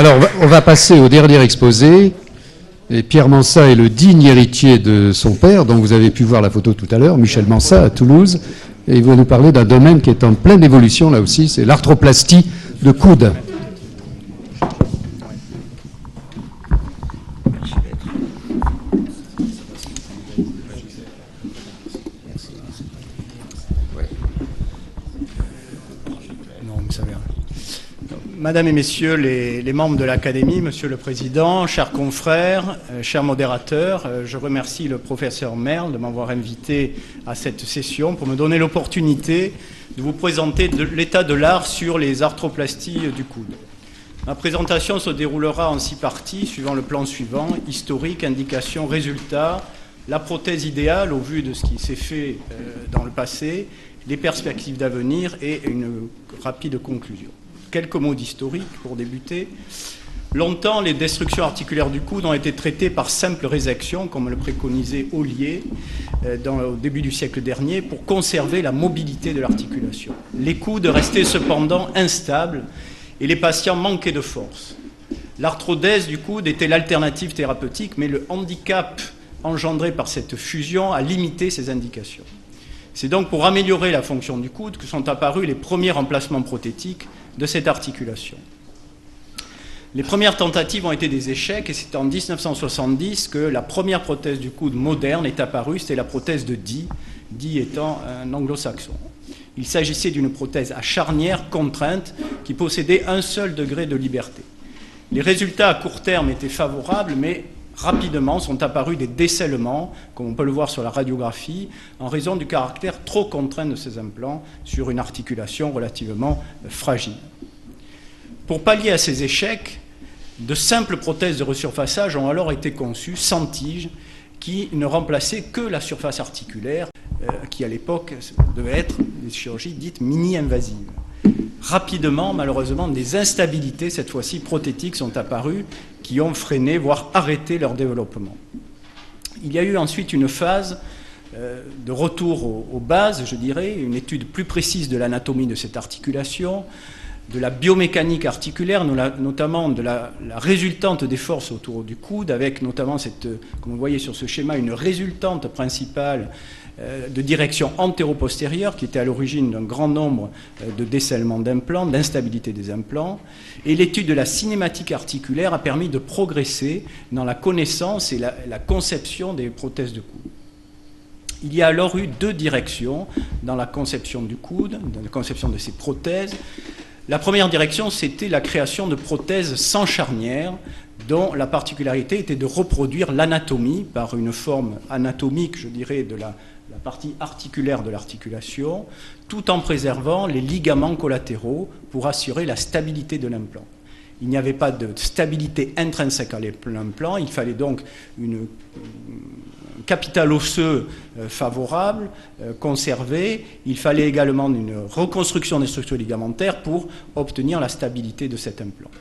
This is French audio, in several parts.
Alors, on va passer au dernier exposé. Et Pierre Mansat est le digne héritier de son père, dont vous avez pu voir la photo tout à l'heure, Michel Mansat, à Toulouse. Et il va nous parler d'un domaine qui est en pleine évolution, là aussi, c'est l'arthroplastie de coude. Madame et messieurs les membres de l'Académie, monsieur le Président, chers confrères, chers modérateurs, je remercie le professeur Merle de m'avoir invité à cette session pour me donner l'opportunité de vous présenter l'état de l'art sur les arthroplasties du coude. Ma présentation se déroulera en 6 parties, suivant le plan suivant: historique, indication, résultat, la prothèse idéale au vu de ce qui s'est fait dans le passé, les perspectives d'avenir et une rapide conclusion. Quelques mots d'historique pour débuter. Longtemps, les destructions articulaires du coude ont été traitées par simple résection, comme le préconisait Ollier au début du siècle dernier, pour conserver la mobilité de l'articulation. Les coudes restaient cependant instables et les patients manquaient de force. L'arthrodèse du coude était l'alternative thérapeutique, mais le handicap engendré par cette fusion a limité ces indications. C'est donc pour améliorer la fonction du coude que sont apparus les premiers remplacements prothétiques de cette articulation. Les premières tentatives ont été des échecs et c'est en 1970 que la première prothèse du coude moderne est apparue, c'était la prothèse de Dee, Dee étant un anglo-saxon. Il s'agissait d'une prothèse à charnière contrainte qui possédait un seul degré de liberté. Les résultats à court terme étaient favorables, mais rapidement sont apparus des décellements, comme on peut le voir sur la radiographie, en raison du caractère trop contraint de ces implants sur une articulation relativement fragile. Pour pallier à ces échecs, de simples prothèses de resurfaçage ont alors été conçues, sans tige, qui ne remplaçaient que la surface articulaire, qui à l'époque devait être des chirurgies dites mini-invasives. Rapidement, malheureusement, des instabilités, cette fois-ci prothétiques, sont apparues qui ont freiné, voire arrêté leur développement. Il y a eu ensuite une phase de retour aux bases, je dirais, une étude plus précise de l'anatomie de cette articulation, de la biomécanique articulaire, notamment de la résultante des forces autour du coude, avec notamment, comme vous voyez sur ce schéma, une résultante principale de direction antéro-postérieure qui était à l'origine d'un grand nombre de décellements d'implants, d'instabilité des implants. Et l'étude de la cinématique articulaire a permis de progresser dans la connaissance et la conception des prothèses de coude. Il y a alors eu 2 directions dans la conception du coude, dans la conception de ces prothèses. La première direction, c'était la création de prothèses sans charnière, dont la particularité était de reproduire l'anatomie par une forme anatomique, je dirais, de la partie articulaire de l'articulation, tout en préservant les ligaments collatéraux pour assurer la stabilité de l'implant. Il n'y avait pas de stabilité intrinsèque à l'implant, il fallait donc un capital osseux favorable, conservé. Il fallait également une reconstruction des structures ligamentaires pour obtenir la stabilité de cet implant.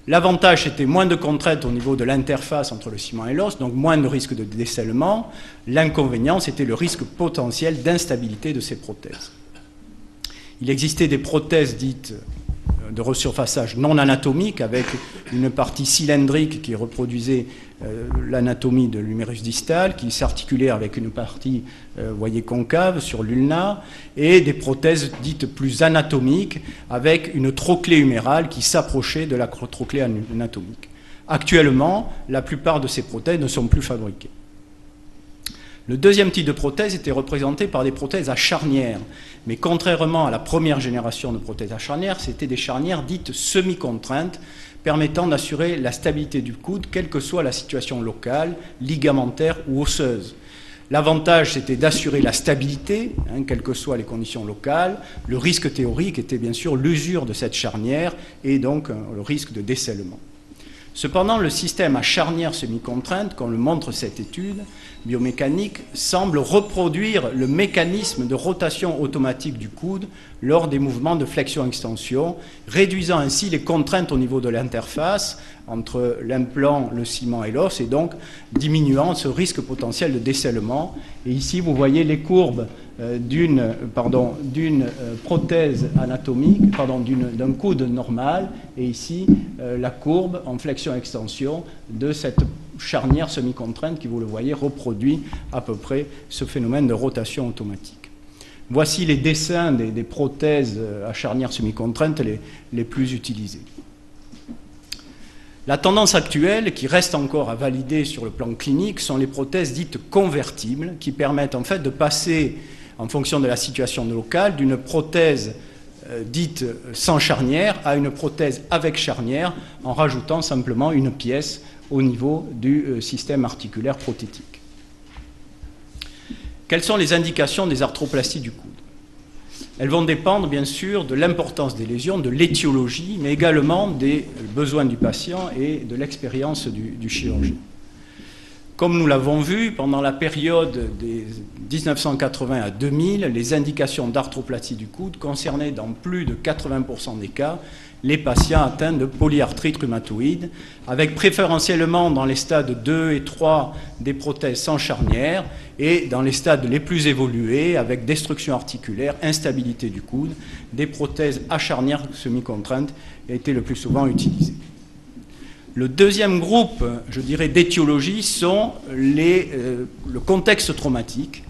L'avantage, c'était moins de contraintes au niveau de l'interface entre le ciment et l'os, donc moins de risque de décellement. L'inconvénient, c'était le risque potentiel d'instabilité de ces prothèses. Il existait des prothèses dites de resurfaçage non anatomiques, avec une partie cylindrique qui reproduisait l'anatomie de l'humérus distal, qui s'articulait avec une partie, voyez, concave sur l'ulna, et des prothèses dites plus anatomiques, avec une trochlée humérale qui s'approchait de la trochlée anatomique. Actuellement, la plupart de ces prothèses ne sont plus fabriquées. Le deuxième type de prothèse était représenté par des prothèses à charnière. Mais contrairement à la première génération de prothèses à charnière, c'était des charnières dites semi-contraintes, permettant d'assurer la stabilité du coude, quelle que soit la situation locale, ligamentaire ou osseuse. L'avantage, c'était d'assurer la stabilité, quelles que soient les conditions locales. Le risque théorique était bien sûr l'usure de cette charnière et donc le risque de décellement. Cependant, le système à charnière semi-contrainte, comme le montre cette étude biomécanique, semble reproduire le mécanisme de rotation automatique du coude lors des mouvements de flexion-extension, réduisant ainsi les contraintes au niveau de l'interface entre l'implant, le ciment et l'os, et donc diminuant ce risque potentiel de décellement. Et ici, vous voyez les courbes d'une prothèse anatomique, d'un coude normal, et ici la courbe en flexion-extension de cette charnière semi-contrainte qui, vous le voyez, reproduit à peu près ce phénomène de rotation automatique. Voici les dessins des prothèses à charnière semi-contrainte les plus utilisées. La tendance actuelle, qui reste encore à valider sur le plan clinique, sont les prothèses dites convertibles, qui permettent en fait de passer, en fonction de la situation locale, d'une prothèse dite sans charnière à une prothèse avec charnière, en rajoutant simplement une pièce au niveau du système articulaire prothétique. Quelles sont les indications des arthroplasties du coude? Elles vont dépendre bien sûr de l'importance des lésions, de l'étiologie, mais également des besoins du patient et de l'expérience du chirurgien. Comme nous l'avons vu, pendant la période des 1980 à 2000, les indications d'arthroplastie du coude concernaient dans plus de 80% des cas les patients atteints de polyarthrite rhumatoïde, avec préférentiellement dans les stades 2 et 3 des prothèses sans charnière et dans les stades les plus évolués, avec destruction articulaire, instabilité du coude, des prothèses à charnière semi-contrainte étaient le plus souvent utilisées. Le deuxième groupe, je dirais, d'étiologies sont le contexte traumatique,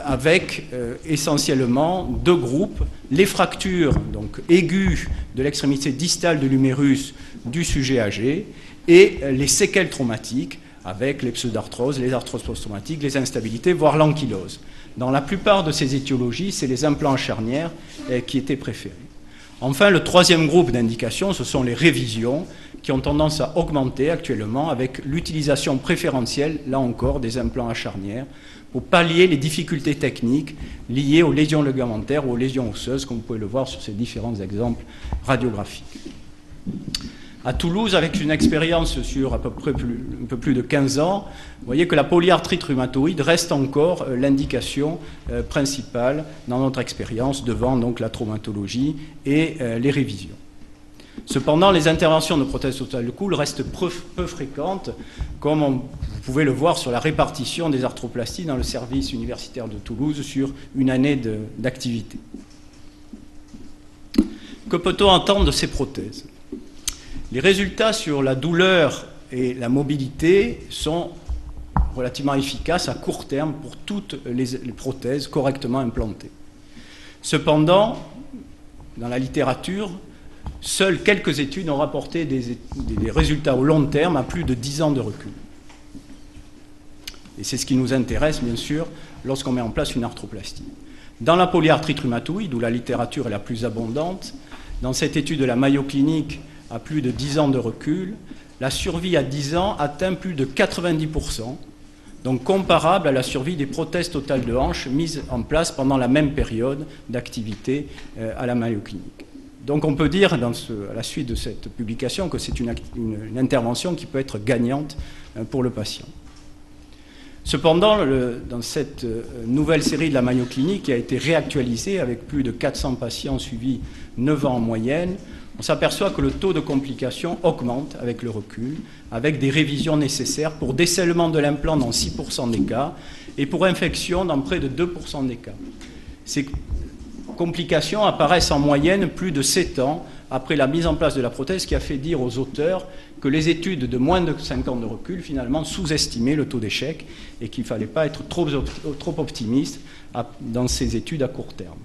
avec essentiellement deux groupes, les fractures donc, aiguës de l'extrémité distale de l'humérus du sujet âgé et les séquelles traumatiques avec les pseudarthroses, les arthroses post-traumatiques, les instabilités, voire l'ankylose. Dans la plupart de ces étiologies, c'est les implants à charnière qui étaient préférés. Enfin, le troisième groupe d'indications, ce sont les révisions qui ont tendance à augmenter actuellement avec l'utilisation préférentielle, là encore, des implants à charnière pour pallier les difficultés techniques liées aux lésions ligamentaires ou aux lésions osseuses, comme vous pouvez le voir sur ces différents exemples radiographiques. À Toulouse, avec une expérience sur à peu près un peu plus de 15 ans, vous voyez que la polyarthrite rhumatoïde reste encore l'indication principale dans notre expérience devant donc la traumatologie et les révisions. Cependant, les interventions de prothèse totale de coude restent peu fréquentes, comme vous pouvez le voir sur la répartition des arthroplasties dans le service universitaire de Toulouse sur une année d'activité. Que peut-on entendre de ces prothèses? Les résultats sur la douleur et la mobilité sont relativement efficaces à court terme pour toutes les prothèses correctement implantées. Cependant, dans la littérature, seules quelques études ont rapporté des résultats au long terme à plus de 10 ans de recul. Et c'est ce qui nous intéresse, bien sûr, lorsqu'on met en place une arthroplastie. Dans la polyarthrite rhumatoïde, où la littérature est la plus abondante, dans cette étude de la Mayo Clinic à plus de 10 ans de recul, la survie à 10 ans atteint plus de 90%, donc comparable à la survie des prothèses totales de hanche mises en place pendant la même période d'activité à la Mayo Clinic. Donc on peut dire, à la suite de cette publication, que c'est une intervention qui peut être gagnante pour le patient. Cependant, dans cette nouvelle série de la Mayo Clinic, qui a été réactualisée avec plus de 400 patients suivis 9 ans en moyenne, on s'aperçoit que le taux de complications augmente avec le recul, avec des révisions nécessaires pour décèlement de l'implant dans 6% des cas et pour infection dans près de 2% des cas. Ces complications apparaissent en moyenne plus de 7 ans après la mise en place de la prothèse, qui a fait dire aux auteurs que les études de moins de 5 ans de recul, finalement, sous-estimaient le taux d'échec et qu'il ne fallait pas être trop optimiste dans ces études à court terme.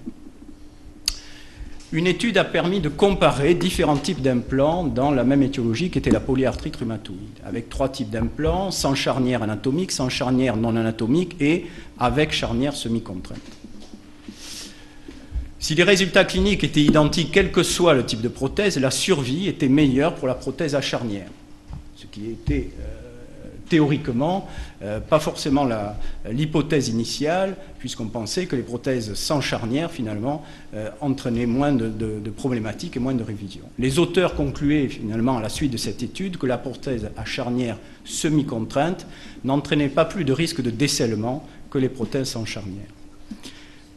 Une étude a permis de comparer différents types d'implants dans la même étiologie qui était la polyarthrite rhumatoïde, avec 3 types d'implants, sans charnière anatomique, sans charnière non anatomique et avec charnière semi-contrainte. Si les résultats cliniques étaient identiques, quel que soit le type de prothèse, la survie était meilleure pour la prothèse à charnière, ce qui était théoriquement pas forcément l'hypothèse initiale, puisqu'on pensait que les prothèses sans charnière, finalement, entraînaient moins de problématiques et moins de révisions. Les auteurs concluaient, finalement, à la suite de cette étude, que la prothèse à charnière semi-contrainte n'entraînait pas plus de risque de décèlement que les prothèses sans charnière.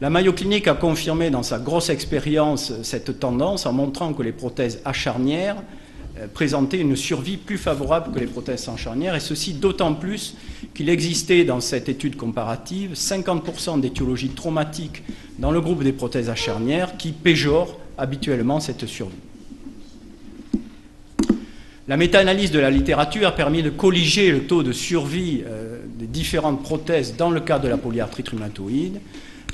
La Mayo Clinic a confirmé dans sa grosse expérience cette tendance en montrant que les prothèses à charnière présentaient une survie plus favorable que les prothèses sans charnière, et ceci d'autant plus qu'il existait dans cette étude comparative 50% d'étiologies traumatiques dans le groupe des prothèses à charnière qui péjorent habituellement cette survie. La méta-analyse de la littérature a permis de colliger le taux de survie des différentes prothèses dans le cadre de la polyarthrite rhumatoïde.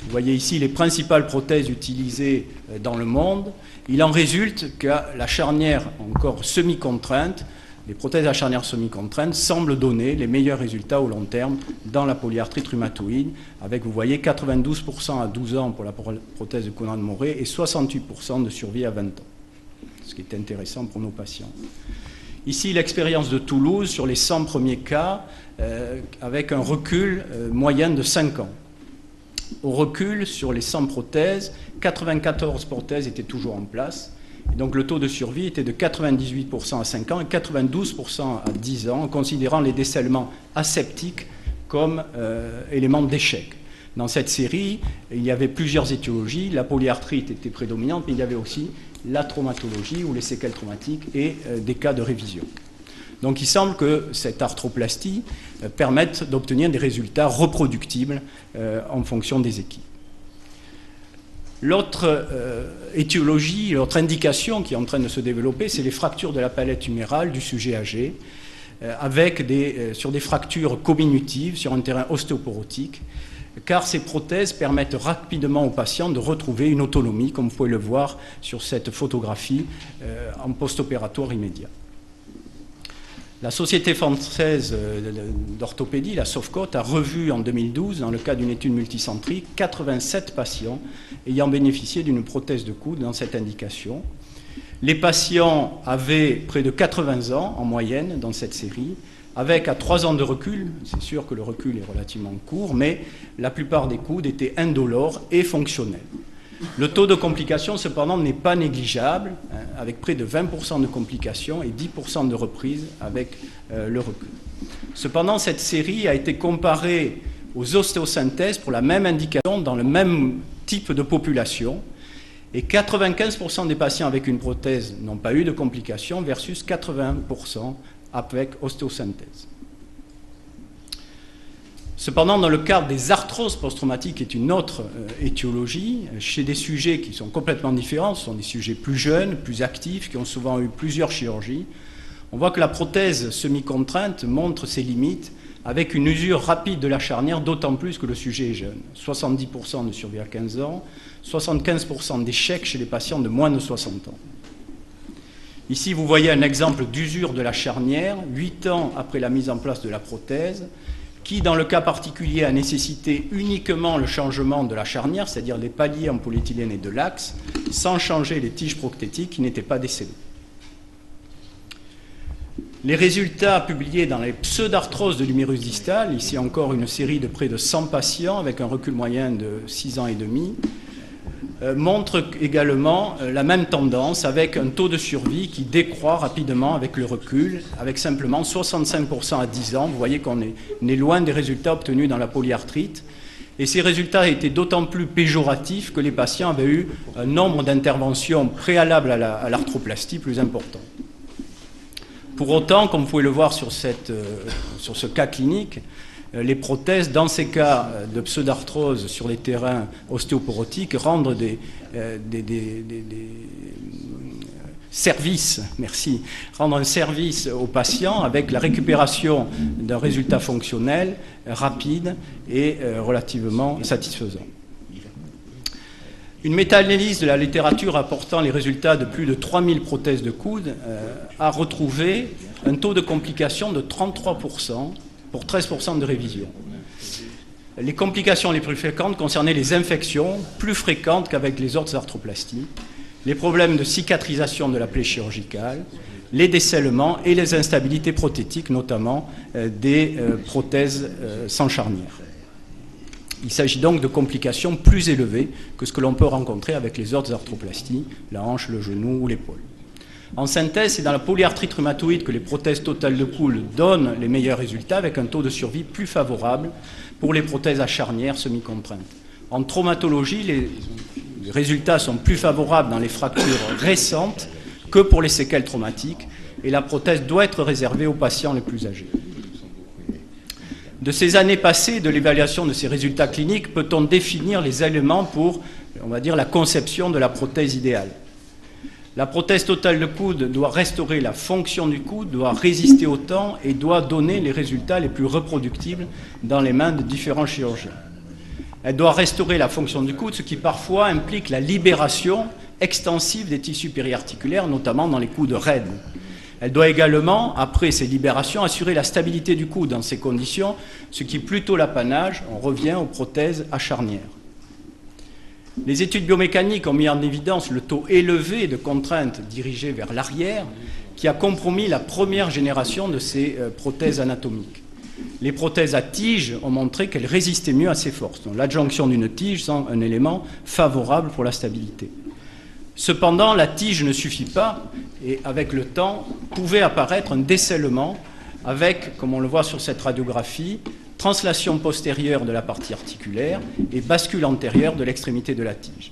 Vous voyez ici les principales prothèses utilisées dans le monde. Il en résulte que la charnière encore semi-contrainte, les prothèses à charnière semi-contrainte semblent donner les meilleurs résultats au long terme dans la polyarthrite rhumatoïde, avec, vous voyez, 92% à 12 ans pour la prothèse de Conan-Moret et 68% de survie à 20 ans, ce qui est intéressant pour nos patients. Ici, l'expérience de Toulouse sur les 100 premiers cas, avec un recul moyen de 5 ans. Au recul, sur les 100 prothèses, 94 prothèses étaient toujours en place. Et donc le taux de survie était de 98% à 5 ans et 92% à 10 ans, en considérant les décèlements aseptiques comme éléments d'échec. Dans cette série, il y avait plusieurs étiologies. La polyarthrite était prédominante, mais il y avait aussi la traumatologie ou les séquelles traumatiques et des cas de révision. Donc il semble que cette arthroplastie permette d'obtenir des résultats reproductibles en fonction des équipes. L'autre étiologie, l'autre indication qui est en train de se développer, c'est les fractures de la palette humérale du sujet âgé, sur des fractures comminutives, sur un terrain ostéoporotique, car ces prothèses permettent rapidement aux patients de retrouver une autonomie, comme vous pouvez le voir sur cette photographie en post-opératoire immédiat. La Société française d'orthopédie, la SOFCOT, a revu en 2012, dans le cadre d'une étude multicentrique, 87 patients ayant bénéficié d'une prothèse de coude dans cette indication. Les patients avaient près de 80 ans en moyenne dans cette série, avec à 3 ans de recul, c'est sûr que le recul est relativement court, mais la plupart des coudes étaient indolores et fonctionnels. Le taux de complications, cependant, n'est pas négligeable, avec près de 20% de complications et 10% de reprises avec le recul. Cependant, cette série a été comparée aux ostéosynthèses pour la même indication dans le même type de population, et 95% des patients avec une prothèse n'ont pas eu de complications versus 80% avec ostéosynthèse. Cependant, dans le cadre des arthroses post-traumatiques, qui est une autre étiologie, chez des sujets qui sont complètement différents, ce sont des sujets plus jeunes, plus actifs, qui ont souvent eu plusieurs chirurgies, on voit que la prothèse semi-contrainte montre ses limites avec une usure rapide de la charnière, d'autant plus que le sujet est jeune. 70% de survie à 15 ans, 75% d'échecs chez les patients de moins de 60 ans. Ici, vous voyez un exemple d'usure de la charnière, 8 ans après la mise en place de la prothèse, qui, dans le cas particulier, a nécessité uniquement le changement de la charnière, c'est-à-dire les paliers en polyéthylène et de l'axe, sans changer les tiges proctétiques qui n'étaient pas décédées. Les résultats publiés dans les pseudarthroses de l'humérus distal, ici encore une série de près de 100 patients avec un recul moyen de 6 ans et demi, montrent également la même tendance avec un taux de survie qui décroît rapidement avec le recul, avec simplement 65% à 10 ans. Vous voyez qu'on est loin des résultats obtenus dans la polyarthrite. Et ces résultats étaient d'autant plus péjoratifs que les patients avaient eu un nombre d'interventions préalables à l'arthroplastie plus important. Pour autant, comme vous pouvez le voir sur ce cas clinique, les prothèses, dans ces cas de pseudarthrose sur les terrains ostéoporotiques, rendent des services, rendent un service aux patients avec la récupération d'un résultat fonctionnel rapide et relativement satisfaisant. Une méta-analyse de la littérature apportant les résultats de plus de 3000 prothèses de coude a retrouvé un taux de complications de 33% pour 13% de révision. Les complications les plus fréquentes concernaient les infections, plus fréquentes qu'avec les autres arthroplasties, les problèmes de cicatrisation de la plaie chirurgicale, les décèlements et les instabilités prothétiques, notamment des prothèses sans charnière. Il s'agit donc de complications plus élevées que ce que l'on peut rencontrer avec les autres arthroplasties, la hanche, le genou ou l'épaule. En synthèse, c'est dans la polyarthrite rhumatoïde que les prothèses totales de coude donnent les meilleurs résultats avec un taux de survie plus favorable pour les prothèses à charnière semi-contraintes. En traumatologie, les résultats sont plus favorables dans les fractures récentes que pour les séquelles traumatiques et la prothèse doit être réservée aux patients les plus âgés. De ces années passées, de l'évaluation de ces résultats cliniques, peut-on définir les éléments pour, on va dire, la conception de la prothèse idéale? La prothèse totale de coude doit restaurer la fonction du coude, doit résister au temps et doit donner les résultats les plus reproductibles dans les mains de différents chirurgiens. Elle doit restaurer la fonction du coude, ce qui parfois implique la libération extensive des tissus périarticulaires, notamment dans les coudes raides. Elle doit également, après ces libérations, assurer la stabilité du coude dans ces conditions, ce qui est plutôt l'apanage, on revient aux prothèses à charnière. Les études biomécaniques ont mis en évidence le taux élevé de contraintes dirigées vers l'arrière qui a compromis la première génération de ces prothèses anatomiques. Les prothèses à tige ont montré qu'elles résistaient mieux à ces forces. Donc l'adjonction d'une tige sont un élément favorable pour la stabilité. Cependant, la tige ne suffit pas et avec le temps pouvait apparaître un décèlement avec, comme on le voit sur cette radiographie, translation postérieure de la partie articulaire et bascule antérieure de l'extrémité de la tige.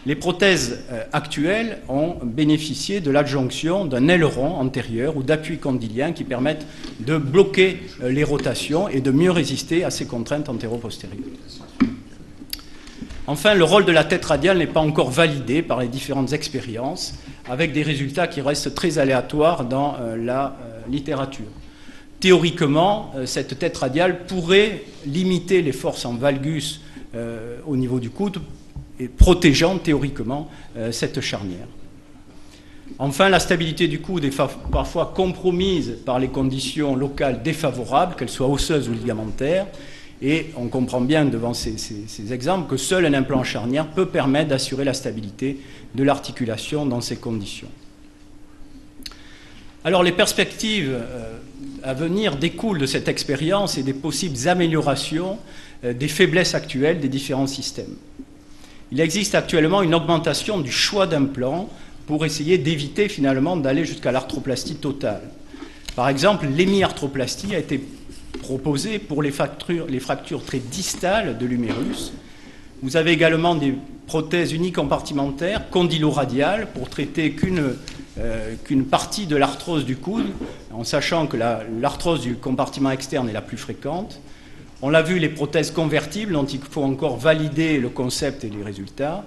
Les prothèses actuelles ont bénéficié de l'adjonction d'un aileron antérieur ou d'appuis condyliens qui permettent de bloquer les rotations et de mieux résister à ces contraintes antéro-postérieures. Enfin, le rôle de la tête radiale n'est pas encore validé par les différentes expériences, avec des résultats qui restent très aléatoires dans la littérature. Théoriquement, cette tête radiale pourrait limiter les forces en valgus au niveau du coude, et protégeant théoriquement cette charnière. Enfin, la stabilité du coude est parfois compromise par les conditions locales défavorables, qu'elles soient osseuses ou ligamentaires, et on comprend bien devant ces exemples que seul un implant charnière peut permettre d'assurer la stabilité de l'articulation dans ces conditions. Alors les perspectives à venir découlent de cette expérience et des possibles améliorations des faiblesses actuelles des différents systèmes. Il existe actuellement une augmentation du choix d'implants pour essayer d'éviter finalement d'aller jusqu'à l'arthroplastie totale. Par exemple, l'hémiarthroplastie a été proposée pour les fractures très distales de l'humérus. Vous avez également des prothèses unicompartimentaires condyloradiales pour traiter qu'une partie de l'arthrose du coude, en sachant que l'arthrose du compartiment externe est la plus fréquente. On l'a vu, les prothèses convertibles, dont il faut encore valider le concept et les résultats,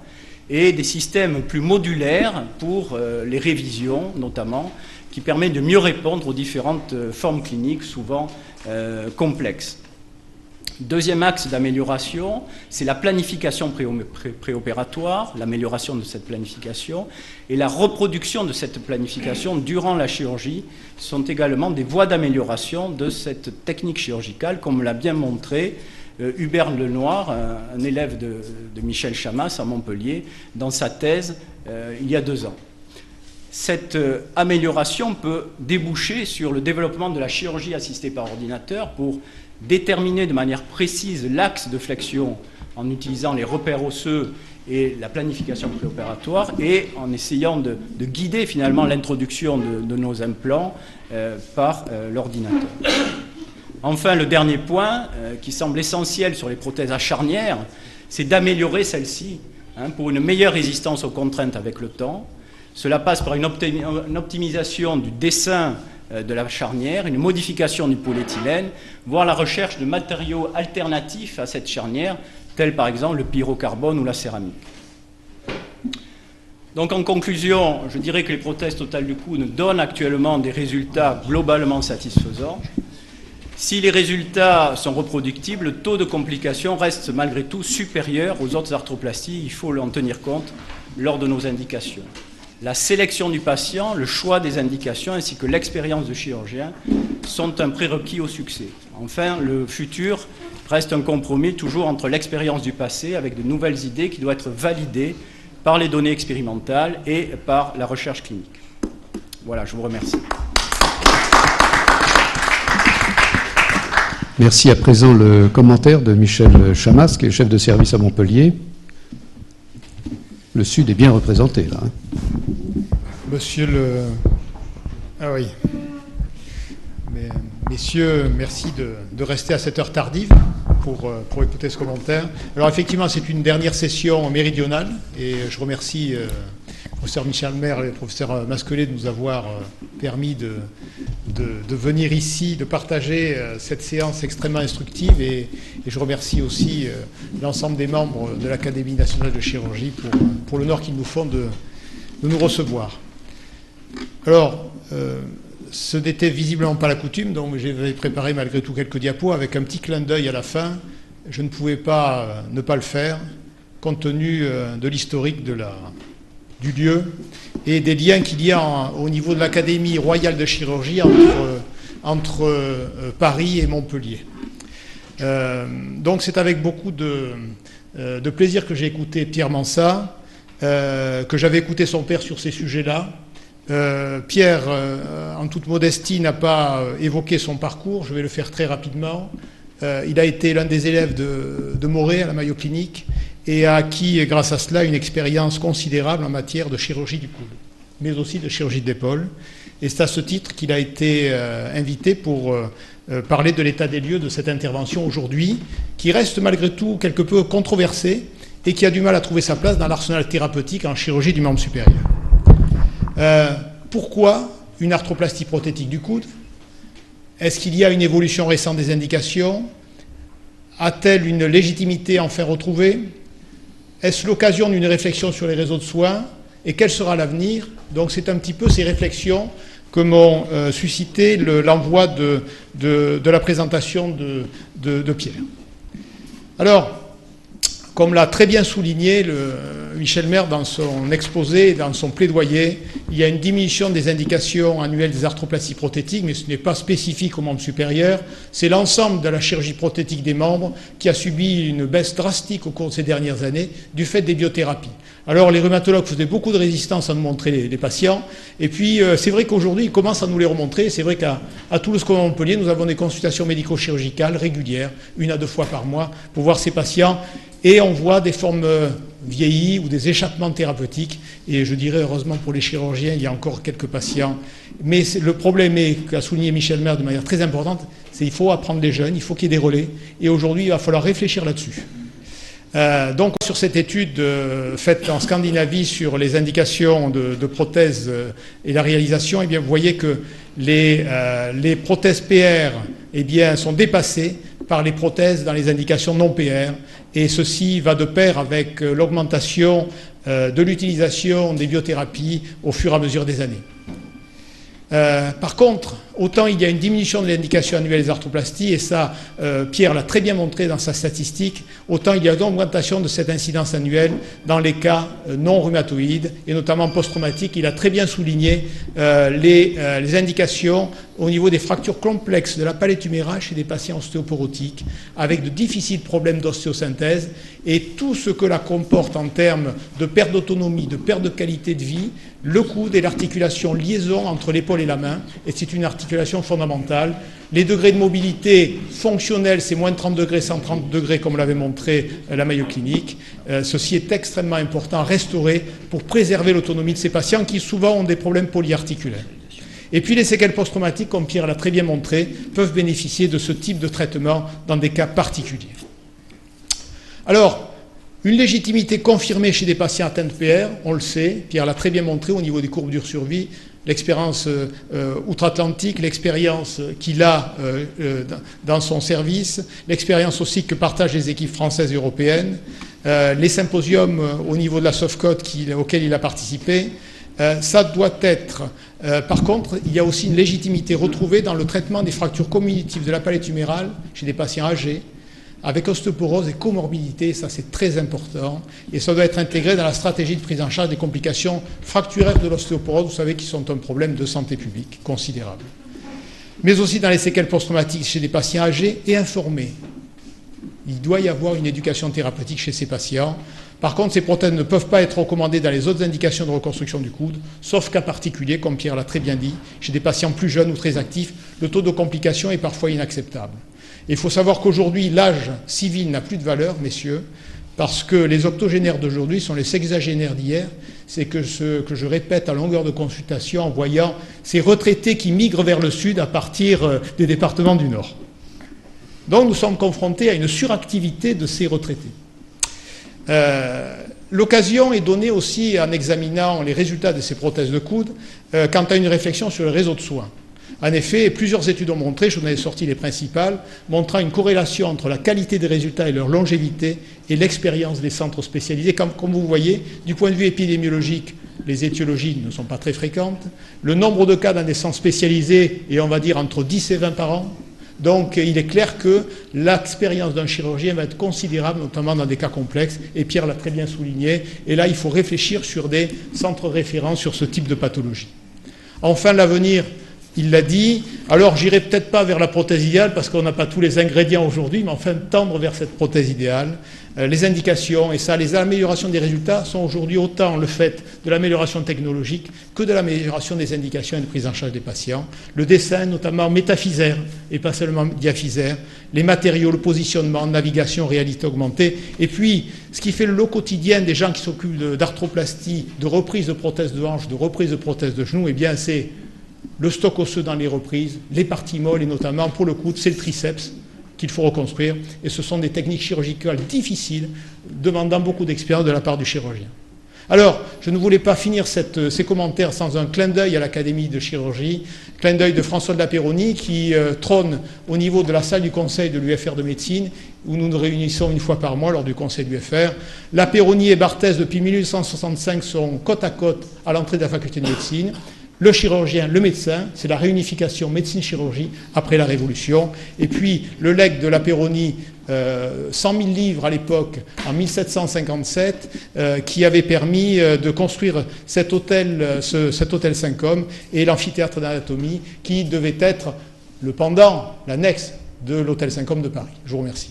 et des systèmes plus modulaires pour les révisions, notamment, qui permettent de mieux répondre aux différentes formes cliniques, souvent complexes. Deuxième axe d'amélioration, c'est la planification préopératoire, l'amélioration de cette planification et la reproduction de cette planification durant la chirurgie sont également des voies d'amélioration de cette technique chirurgicale, comme l'a bien montré Hubert Lenoir, un élève de Michel Chammas à Montpellier, dans sa thèse il y a 2 ans. Cette amélioration peut déboucher sur le développement de la chirurgie assistée par ordinateur pour déterminer de manière précise l'axe de flexion en utilisant les repères osseux et la planification préopératoire et en essayant de guider finalement l'introduction de nos implants par l'ordinateur. Enfin, le dernier point qui semble essentiel sur les prothèses à charnière, c'est d'améliorer celles-ci pour une meilleure résistance aux contraintes avec le temps. Cela passe par une optimisation du dessin de la charnière, une modification du polyéthylène, voire la recherche de matériaux alternatifs à cette charnière, tels par exemple le pyrocarbone ou la céramique. Donc en conclusion, je dirais que les prothèses totales du coude donnent actuellement des résultats globalement satisfaisants. Si les résultats sont reproductibles, le taux de complications reste malgré tout supérieur aux autres arthroplasties. Il faut en tenir compte lors de nos indications. La sélection du patient, le choix des indications ainsi que l'expérience du chirurgien sont un prérequis au succès. Enfin, le futur reste un compromis toujours entre l'expérience du passé avec de nouvelles idées qui doivent être validées par les données expérimentales et par la recherche clinique. Voilà, je vous remercie. Merci. À présent, le commentaire de Michel Chammas, qui est chef de service à Montpellier. Le Sud est bien représenté, là. Monsieur le... Ah oui. Messieurs, merci de rester à cette heure tardive pour écouter ce commentaire. Alors effectivement, c'est une dernière session méridionale et je remercie le professeur Michel Merle et le professeur Masquelet de nous avoir permis de venir ici, de partager cette séance extrêmement instructive et je remercie aussi l'ensemble des membres de l'Académie nationale de chirurgie pour l'honneur qu'ils nous font de nous recevoir. Alors, ce n'était visiblement pas la coutume, donc j'avais préparé malgré tout quelques diapos avec un petit clin d'œil à la fin. Je ne pouvais pas ne pas le faire, compte tenu de l'historique du lieu et des liens qu'il y a au niveau de l'Académie royale de chirurgie entre Paris et Montpellier. Donc c'est avec beaucoup de plaisir que j'ai écouté Pierre Mansat, que j'avais écouté son père sur ces sujets-là. Pierre, en toute modestie, n'a pas évoqué son parcours, je vais le faire très rapidement. Il a été l'un des élèves de Morée à la Mayo Clinique et a acquis, grâce à cela, une expérience considérable en matière de chirurgie du coude, mais aussi de chirurgie de l'épaule. Et c'est à ce titre qu'il a été invité pour parler de l'état des lieux de cette intervention aujourd'hui, qui reste malgré tout quelque peu controversée et qui a du mal à trouver sa place dans l'arsenal thérapeutique en chirurgie du membre supérieur. Pourquoi une arthroplastie prothétique du coude? Est-ce qu'il y a une évolution récente des indications? A-t-elle une légitimité enfin retrouvée? Est-ce l'occasion d'une réflexion sur les réseaux de soins? Et quel sera l'avenir? Donc c'est un petit peu ces réflexions que m'ont suscité l'envoi de la présentation de Pierre. Alors, comme l'a très bien souligné Michel Merle dans son exposé, dans son plaidoyer, il y a une diminution des indications annuelles des arthroplasties prothétiques, mais ce n'est pas spécifique aux membres supérieurs. C'est l'ensemble de la chirurgie prothétique des membres qui a subi une baisse drastique au cours de ces dernières années du fait des biothérapies. Alors les rhumatologues faisaient beaucoup de résistance à nous montrer les patients, et puis c'est vrai qu'aujourd'hui ils commencent à nous les remontrer. C'est vrai qu'à Toulouse comme à Montpellier, nous avons des consultations médico-chirurgicales régulières, 1 à 2 fois par mois, pour voir ces patients. Et on voit des formes vieillies ou des échappements thérapeutiques. Et je dirais, heureusement pour les chirurgiens, il y a encore quelques patients. Mais le problème est, qu'a souligné Michel Merle de manière très importante, c'est qu'il faut apprendre les jeunes, il faut qu'il y ait des relais. Et aujourd'hui, il va falloir réfléchir là-dessus. Donc, sur cette étude faite en Scandinavie sur les indications de prothèses et la réalisation, eh bien, vous voyez que les prothèses PR eh bien, sont dépassées par les prothèses dans les indications non PR, et ceci va de pair avec l'augmentation de l'utilisation des biothérapies au fur et à mesure des années. Par contre, autant il y a une diminution de l'indication annuelle des arthroplasties, et ça, Pierre l'a très bien montré dans sa statistique, autant il y a une augmentation de cette incidence annuelle dans les cas non rhumatoïdes, et notamment post-traumatiques. Il a très bien souligné les indications au niveau des fractures complexes de la palette humérale chez des patients ostéoporotiques, avec de difficiles problèmes d'ostéosynthèse, et tout ce que la comporte en termes de perte d'autonomie, de perte de qualité de vie, le coude et l'articulation liaison entre l'épaule et la main, et c'est une articulation fondamentale. Les degrés de mobilité fonctionnels, c'est moins de 30 degrés, 130 degrés, comme l'avait montré la Mayo Clinique. Ceci est extrêmement important à restaurer pour préserver l'autonomie de ces patients qui souvent ont des problèmes polyarticulaires. Et puis les séquelles post-traumatiques, comme Pierre l'a très bien montré, peuvent bénéficier de ce type de traitement dans des cas particuliers. Alors, une légitimité confirmée chez des patients atteints de PR, on le sait, Pierre l'a très bien montré au niveau des courbes dure-survie, l'expérience outre-Atlantique, l'expérience qu'il a dans son service, l'expérience aussi que partagent les équipes françaises et européennes, les symposiums au niveau de la SOFCOT auxquels il a participé. Ça doit être... par contre, il y a aussi une légitimité retrouvée dans le traitement des fractures cognitives de la palette humérale chez des patients âgés, avec ostéoporose et comorbidité, ça c'est très important, et ça doit être intégré dans la stratégie de prise en charge des complications fracturaires de l'ostéoporose, vous savez, qui sont un problème de santé publique considérable. Mais aussi dans les séquelles post-traumatiques chez des patients âgés et informés. Il doit y avoir une éducation thérapeutique chez ces patients. Par contre, ces prothèses ne peuvent pas être recommandées dans les autres indications de reconstruction du coude, sauf cas particulier, comme Pierre l'a très bien dit, chez des patients plus jeunes ou très actifs, le taux de complication est parfois inacceptable. Il faut savoir qu'aujourd'hui, l'âge civil n'a plus de valeur, messieurs, parce que les octogénaires d'aujourd'hui sont les sexagénaires d'hier. C'est ce que je répète à longueur de consultation en voyant ces retraités qui migrent vers le sud à partir des départements du Nord. Donc nous sommes confrontés à une suractivité de ces retraités. L'occasion est donnée aussi, en examinant les résultats de ces prothèses de coude, quant à une réflexion sur le réseau de soins. En effet, plusieurs études ont montré, je vous en ai sorti les principales, montrant une corrélation entre la qualité des résultats et leur longévité et l'expérience des centres spécialisés. Comme vous voyez, du point de vue épidémiologique, les étiologies ne sont pas très fréquentes. Le nombre de cas dans des centres spécialisés est, on va dire, entre 10 et 20 par an. Donc, il est clair que l'expérience d'un chirurgien va être considérable, notamment dans des cas complexes, et Pierre l'a très bien souligné. Et là, il faut réfléchir sur des centres référents sur ce type de pathologie. Enfin, l'avenir, il l'a dit. Alors, j'irai peut-être pas vers la prothèse idéale, parce qu'on n'a pas tous les ingrédients aujourd'hui, mais enfin, tendre vers cette prothèse idéale. Les indications, et ça, les améliorations des résultats sont aujourd'hui autant le fait de l'amélioration technologique que de l'amélioration des indications et de prise en charge des patients. Le dessin, notamment métaphysaire, et pas seulement diaphysaire, les matériaux, le positionnement, navigation, réalité augmentée, et puis ce qui fait le lot quotidien des gens qui s'occupent d'arthroplastie, de reprise de prothèses de hanche, de reprise de prothèses de genoux, eh bien c'est le stock osseux dans les reprises, les parties molles, et notamment pour le coude, c'est le triceps qu'il faut reconstruire, et ce sont des techniques chirurgicales difficiles, demandant beaucoup d'expérience de la part du chirurgien. Alors, je ne voulais pas finir ces commentaires sans un clin d'œil à l'Académie de chirurgie, clin d'œil de François de la Péronie, qui trône au niveau de la salle du conseil de l'UFR de médecine, où nous nous réunissons une fois par mois lors du conseil de l'UFR. La Péronie et Barthès, depuis 1865, sont côte à côte à l'entrée de la faculté de médecine. Le chirurgien, le médecin, c'est la réunification médecine-chirurgie après la Révolution. Et puis le legs de la Péronie, 100 000 livres à l'époque, en 1757, qui avait permis de construire cet hôtel 5 hommes et l'amphithéâtre d'anatomie, qui devait être le pendant, l'annexe de l'hôtel 5 hommes de Paris. Je vous remercie.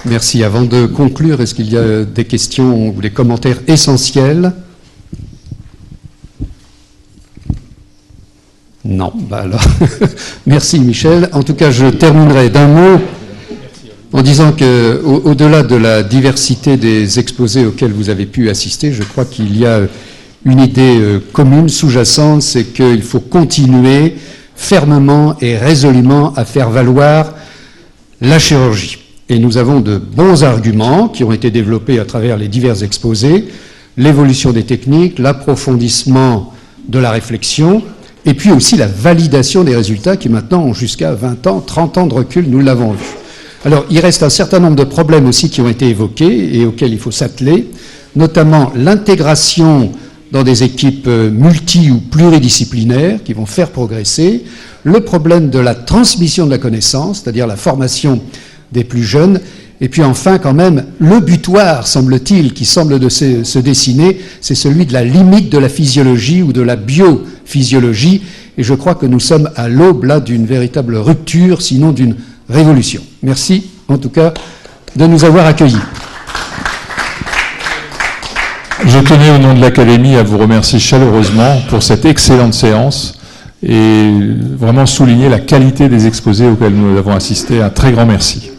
Merci. Avant de conclure, est-ce qu'il y a des questions ou des commentaires essentiels? Non. Bah alors, merci Michel. En tout cas, je terminerai d'un mot en disant qu'au-delà de la diversité des exposés auxquels vous avez pu assister, je crois qu'il y a une idée commune, sous-jacente, c'est qu'il faut continuer fermement et résolument à faire valoir la chirurgie. Et nous avons de bons arguments qui ont été développés à travers les divers exposés, l'évolution des techniques, l'approfondissement de la réflexion, et puis aussi la validation des résultats qui maintenant ont jusqu'à 20 ans, 30 ans de recul, nous l'avons vu. Alors, il reste un certain nombre de problèmes aussi qui ont été évoqués et auxquels il faut s'atteler, notamment l'intégration dans des équipes multi- ou pluridisciplinaires qui vont faire progresser, le problème de la transmission de la connaissance, c'est-à-dire la formation des plus jeunes, et puis enfin quand même le butoir, semble-t-il, qui semble de se dessiner, c'est celui de la limite de la physiologie ou de la biophysiologie, et je crois que nous sommes à l'aube là d'une véritable rupture, sinon d'une révolution. Merci en tout cas de nous avoir accueillis. Je tenais au nom de l'Académie à vous remercier chaleureusement pour cette excellente séance et vraiment souligner la qualité des exposés auxquels nous avons assisté. Un très grand merci.